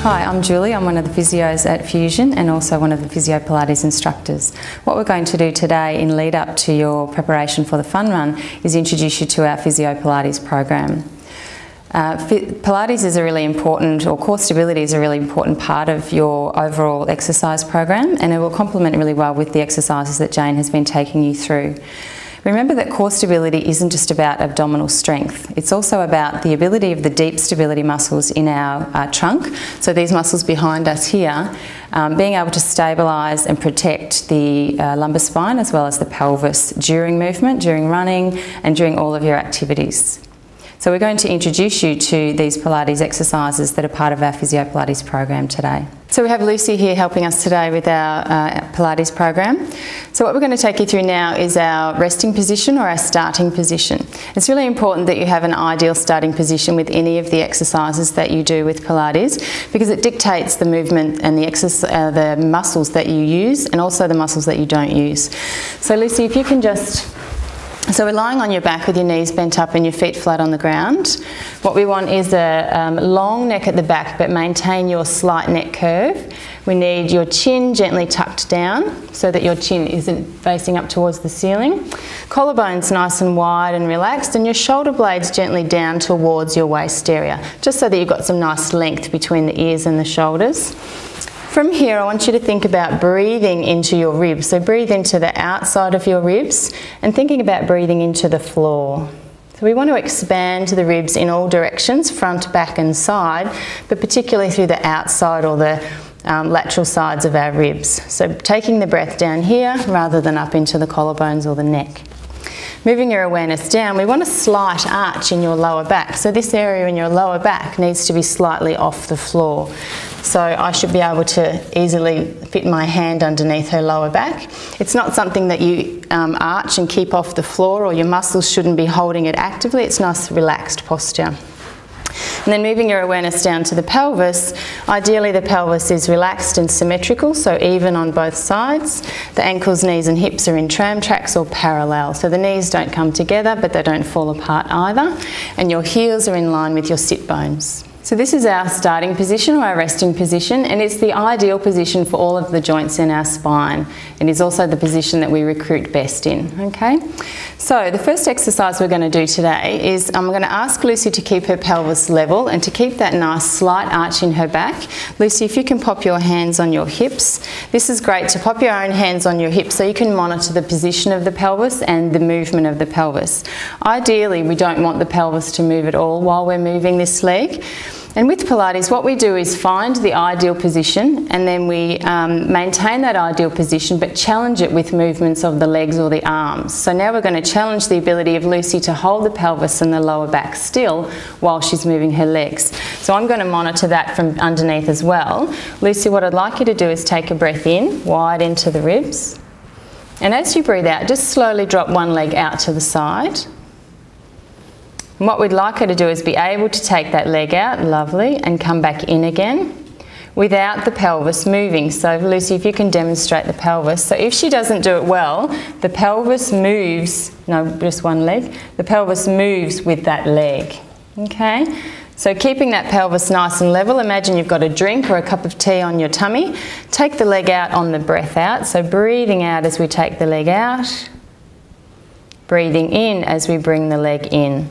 Hi, I'm Julie. I'm one of the physios at Fusion and also one of the Physio Pilates instructors. What we're going to do today in lead up to your preparation for the fun run is introduce you to our Physio Pilates program. Pilates is a really important, or core stability is a really important part of your overall exercise program, and it will complement really well with the exercises that Jane has been taking you through. Remember that core stability isn't just about abdominal strength, it's also about the ability of the deep stability muscles in our trunk, so these muscles behind us here, being able to stabilise and protect the lumbar spine as well as the pelvis during movement, during running and during all of your activities. So we're going to introduce you to these Pilates exercises that are part of our Physio Pilates program today. So we have Lucy here helping us today with our Pilates program. So what we're going to take you through now is our resting position or our starting position. It's really important that you have an ideal starting position with any of the exercises that you do with Pilates, because it dictates the movement and the muscles that you use and also the muscles that you don't use. So Lucy, if you can just... So we're lying on your back with your knees bent up and your feet flat on the ground. What we want is a long neck at the back, but maintain your slight neck curve. We need your chin gently tucked down so that your chin isn't facing up towards the ceiling. Collarbones nice and wide and relaxed, and your shoulder blades gently down towards your waist area, just so that you've got some nice length between the ears and the shoulders. From here, I want you to think about breathing into your ribs. So breathe into the outside of your ribs and thinking about breathing into the floor. So we want to expand the ribs in all directions, front, back and side, but particularly through the outside or the lateral sides of our ribs. So taking the breath down here rather than up into the collarbones or the neck. Moving your awareness down, we want a slight arch in your lower back. So this area in your lower back needs to be slightly off the floor. So I should be able to easily fit my hand underneath her lower back. It's not something that you arch and keep off the floor, or your muscles shouldn't be holding it actively. It's nice relaxed posture. And then moving your awareness down to the pelvis, ideally the pelvis is relaxed and symmetrical, so even on both sides. The ankles, knees and hips are in tram tracks or parallel, so the knees don't come together but they don't fall apart either, and your heels are in line with your sit bones. So this is our starting position or our resting position, and it's the ideal position for all of the joints in our spine. It is also the position that we recruit best in, okay? So the first exercise we're going to do today is I'm going to ask Lucy to keep her pelvis level and to keep that nice slight arch in her back. Lucy, if you can pop your hands on your hips. This is great to pop your own hands on your hips so you can monitor the position of the pelvis and the movement of the pelvis. Ideally, we don't want the pelvis to move at all while we're moving this leg. And with Pilates, what we do is find the ideal position, and then we maintain that ideal position but challenge it with movements of the legs or the arms. So now we're going to challenge the ability of Lucy to hold the pelvis and the lower back still while she's moving her legs. So I'm going to monitor that from underneath as well. Lucy, what I'd like you to do is take a breath in, wide into the ribs. And as you breathe out, just slowly drop one leg out to the side. And what we'd like her to do is be able to take that leg out, lovely, and come back in again without the pelvis moving. So Lucy, if you can demonstrate the pelvis. So if she doesn't do it well, the pelvis moves, no, just one leg, the pelvis moves with that leg, okay? So keeping that pelvis nice and level, imagine you've got a drink or a cup of tea on your tummy. Take the leg out on the breath out, so breathing out as we take the leg out, breathing in as we bring the leg in.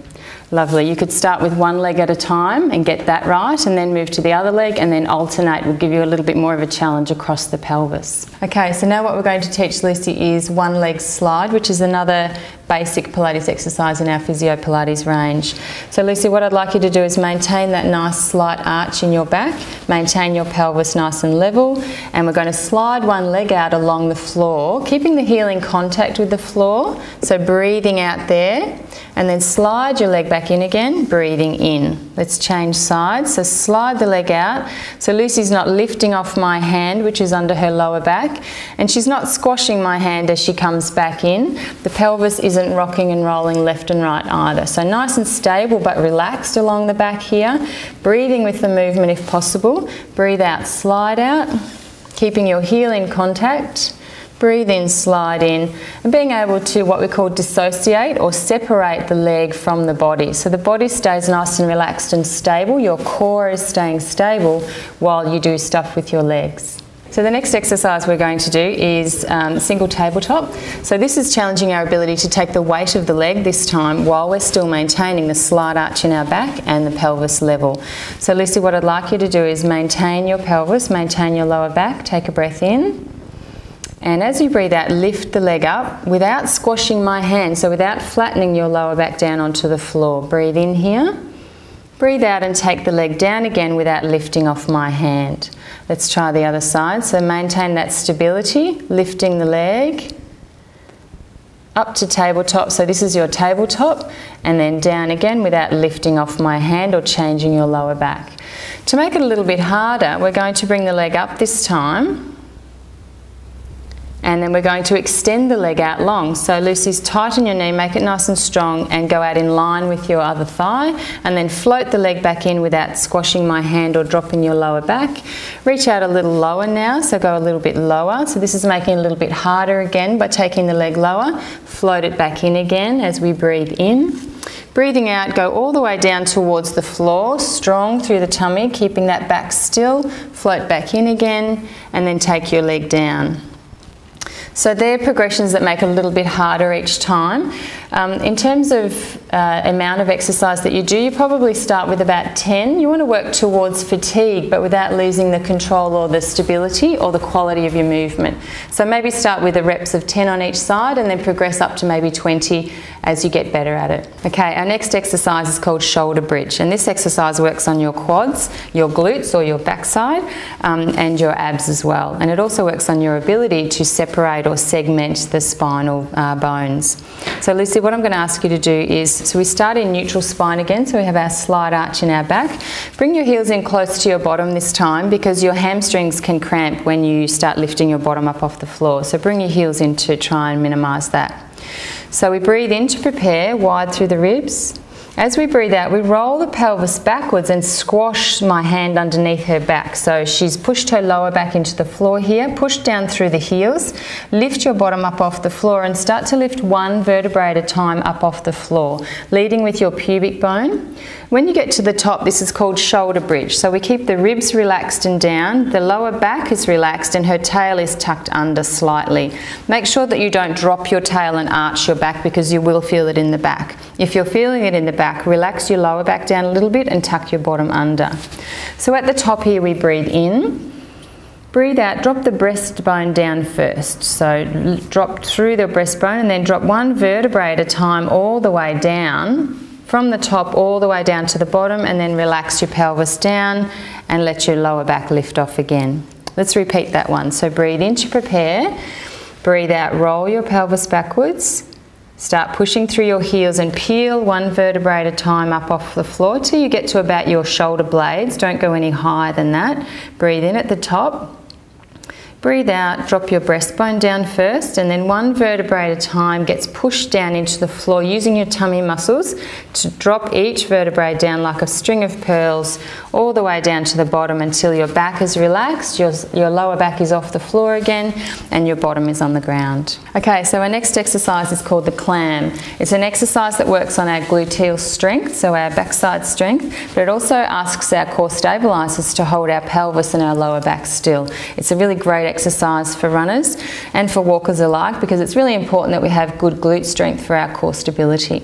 Lovely. You could start with one leg at a time and get that right, and then move to the other leg, and then alternate. Will give you a little bit more of a challenge across the pelvis. Okay, so now what we're going to teach Lucy is one leg slide, which is another basic Pilates exercise in our Physio Pilates range. So Lucy, what I'd like you to do is maintain that nice slight arch in your back, maintain your pelvis nice and level, and we're going to slide one leg out along the floor, keeping the heel in contact with the floor, so breathing out there, and then slide your leg back in again, breathing in. Let's change sides, so slide the leg out. So Lucy's not lifting off my hand, which is under her lower back, and she's not squashing my hand as she comes back in. The pelvis isn't rocking and rolling left and right either. So nice and stable but relaxed along the back here. Breathing with the movement if possible. Breathe out, slide out, keeping your heel in contact. Breathe in, slide in, and being able to what we call dissociate or separate the leg from the body. So the body stays nice and relaxed and stable. Your core is staying stable while you do stuff with your legs. So the next exercise we're going to do is single tabletop. So this is challenging our ability to take the weight of the leg this time while we're still maintaining the slight arch in our back and the pelvis level. So Lucy, what I'd like you to do is maintain your pelvis, maintain your lower back, take a breath in. And as you breathe out, lift the leg up without squashing my hand, so without flattening your lower back down onto the floor. Breathe in here. Breathe out and take the leg down again without lifting off my hand. Let's try the other side. So maintain that stability, lifting the leg up to tabletop. So this is your tabletop, and then down again without lifting off my hand or changing your lower back. To make it a little bit harder, we're going to bring the leg up this time. And then we're going to extend the leg out long. So Lucy's, tighten your knee, make it nice and strong, and go out in line with your other thigh, and then float the leg back in without squashing my hand or dropping your lower back. Reach out a little lower now, so go a little bit lower. So this is making it a little bit harder again by taking the leg lower. Float it back in again as we breathe in. Breathing out, go all the way down towards the floor, strong through the tummy, keeping that back still. Float back in again, and then take your leg down. So they're progressions that make it a little bit harder each time. In terms of amount of exercise that you do, you probably start with about 10. You want to work towards fatigue, but without losing the control or the stability or the quality of your movement. So maybe start with the reps of 10 on each side and then progress up to maybe 20 as you get better at it. Okay, our next exercise is called shoulder bridge, and this exercise works on your quads, your glutes or your backside, and your abs as well. And it also works on your ability to separate or segment the spinal bones. So Lucy, what I'm going to ask you to do is, so we start in neutral spine again, so we have our slight arch in our back. Bring your heels in close to your bottom this time, because your hamstrings can cramp when you start lifting your bottom up off the floor. So bring your heels in to try and minimise that. So we breathe in to prepare, wide through the ribs. As we breathe out, we roll the pelvis backwards and squash my hand underneath her back. So she's pushed her lower back into the floor here, push down through the heels, lift your bottom up off the floor and start to lift one vertebrae at a time up off the floor, leading with your pubic bone. When you get to the top, this is called shoulder bridge. So we keep the ribs relaxed and down, the lower back is relaxed and her tail is tucked under slightly. Make sure that you don't drop your tail and arch your back, because you will feel it in the back. If you're feeling it in the back, relax your lower back down a little bit and tuck your bottom under. So at the top here we breathe in, breathe out, drop the breastbone down first. So drop through the breastbone and then drop one vertebrae at a time all the way down, from the top all the way down to the bottom, and then relax your pelvis down and let your lower back lift off again. Let's repeat that one. So breathe in to prepare, breathe out, roll your pelvis backwards. Start pushing through your heels and peel one vertebrae at a time up off the floor till you get to about your shoulder blades. Don't go any higher than that. Breathe in at the top. Breathe out, drop your breastbone down first, and then one vertebrae at a time gets pushed down into the floor using your tummy muscles to drop each vertebrae down like a string of pearls all the way down to the bottom until your back is relaxed, your lower back is off the floor again, and your bottom is on the ground. Okay, so our next exercise is called the clam. It's an exercise that works on our gluteal strength, so our backside strength, but it also asks our core stabilizers to hold our pelvis and our lower back still. It's a really great exercise for runners and for walkers alike, because it's really important that we have good glute strength for our core stability.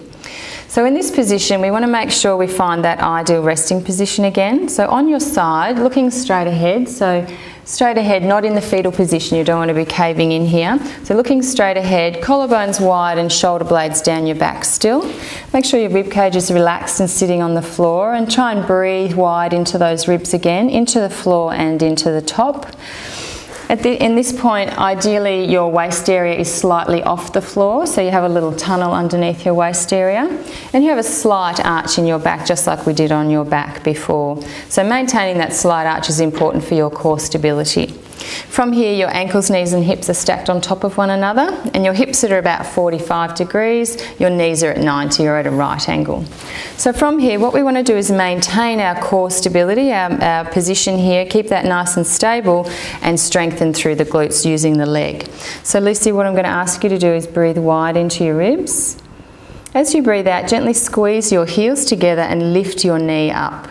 So in this position, we want to make sure we find that ideal resting position again. So on your side, looking straight ahead, so straight ahead, not in the fetal position, you don't want to be caving in here. So looking straight ahead, collarbones wide and shoulder blades down your back still. Make sure your rib cage is relaxed and sitting on the floor, and try and breathe wide into those ribs again, into the floor and into the top. In this point, ideally your waist area is slightly off the floor, so you have a little tunnel underneath your waist area, and you have a slight arch in your back, just like we did on your back before. So maintaining that slight arch is important for your core stability. From here, your ankles, knees and hips are stacked on top of one another, and your hips are about 45 degrees, your knees are at 90 or at a right angle. So from here, what we want to do is maintain our core stability, our position here, keep that nice and stable, and strengthen through the glutes using the leg. So Lucy, what I'm going to ask you to do is breathe wide into your ribs. As you breathe out, gently squeeze your heels together and lift your knee up.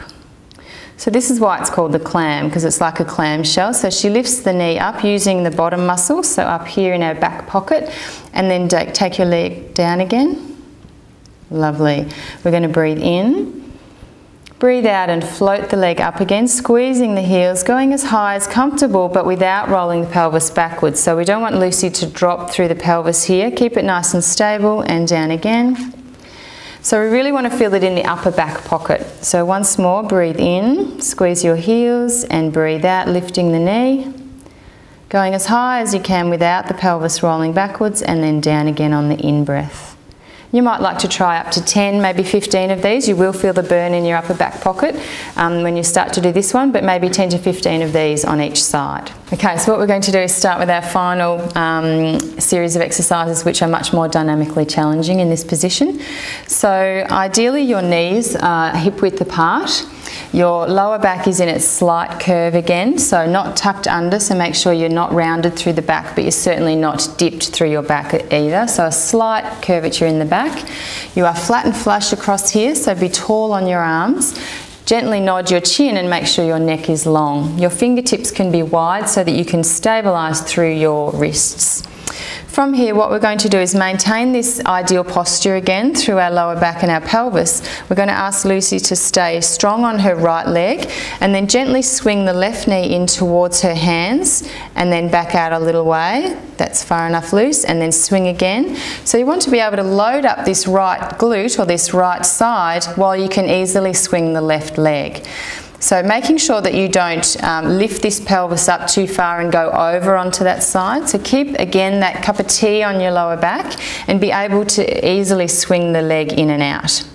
So this is why it's called the clam, because it's like a clamshell. So she lifts the knee up using the bottom muscle, so up here in our back pocket, and then take your leg down again. Lovely. We're going to breathe in, breathe out and float the leg up again, squeezing the heels, going as high as comfortable but without rolling the pelvis backwards. So we don't want Lucy to drop through the pelvis here. Keep it nice and stable, and down again. So we really want to feel it in the upper back pocket. So once more, breathe in, squeeze your heels, and breathe out, lifting the knee, going as high as you can without the pelvis rolling backwards, and then down again on the in-breath. You might like to try up to 10, maybe 15 of these. You will feel the burn in your upper back pocket when you start to do this one, but maybe 10 to 15 of these on each side. Okay, so what we're going to do is start with our final series of exercises, which are much more dynamically challenging in this position. So ideally your knees are hip width apart. Your lower back is in its slight curve again, so not tucked under, so make sure you're not rounded through the back, but you're certainly not dipped through your back either. So a slight curvature in the back. You are flat and flush across here, so be tall on your arms. Gently nod your chin and make sure your neck is long. Your fingertips can be wide so that you can stabilise through your wrists. From here, what we're going to do is maintain this ideal posture again through our lower back and our pelvis. We're going to ask Lucy to stay strong on her right leg, and then gently swing the left knee in towards her hands, and then back out a little way. That's far enough loose, and then swing again. So you want to be able to load up this right glute or this right side while you can easily swing the left leg. So making sure that you don't lift this pelvis up too far and go over onto that side. So keep, again, that cup of tea on your lower back and be able to easily swing the leg in and out.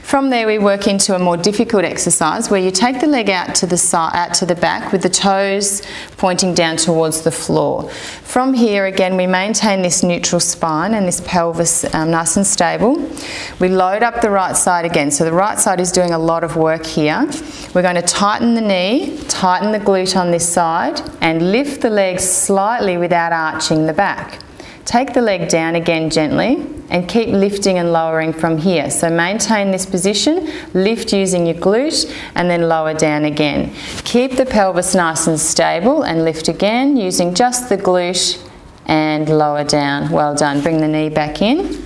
From there, we work into a more difficult exercise where you take the leg out to the side, out to the back, with the toes pointing down towards the floor. From here, again, we maintain this neutral spine and this pelvis nice and stable. We load up the right side again. So the right side is doing a lot of work here. We're going to tighten the knee, tighten the glute on this side, and lift the leg slightly without arching the back. Take the leg down again gently and keep lifting and lowering from here. So maintain this position, lift using your glute, and then lower down again. Keep the pelvis nice and stable and lift again using just the glute and lower down. Well done. Bring the knee back in.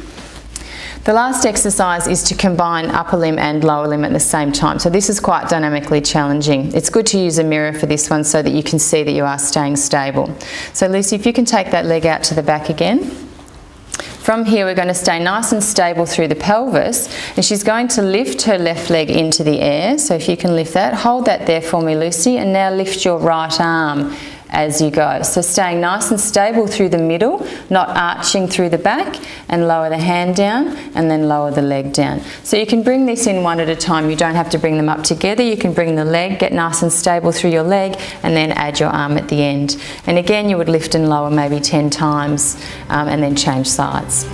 The last exercise is to combine upper limb and lower limb at the same time. So this is quite dynamically challenging. It's good to use a mirror for this one so that you can see that you are staying stable. So Lucy, if you can take that leg out to the back again. From here, we're going to stay nice and stable through the pelvis, and she's going to lift her left leg into the air. So if you can lift that, hold that there for me, Lucy, and now lift your right arm as you go. So staying nice and stable through the middle, not arching through the back, and lower the hand down and then lower the leg down. So you can bring this in one at a time. You don't have to bring them up together. You can bring the leg, get nice and stable through your leg, and then add your arm at the end. And again, you would lift and lower maybe 10 times and then change sides.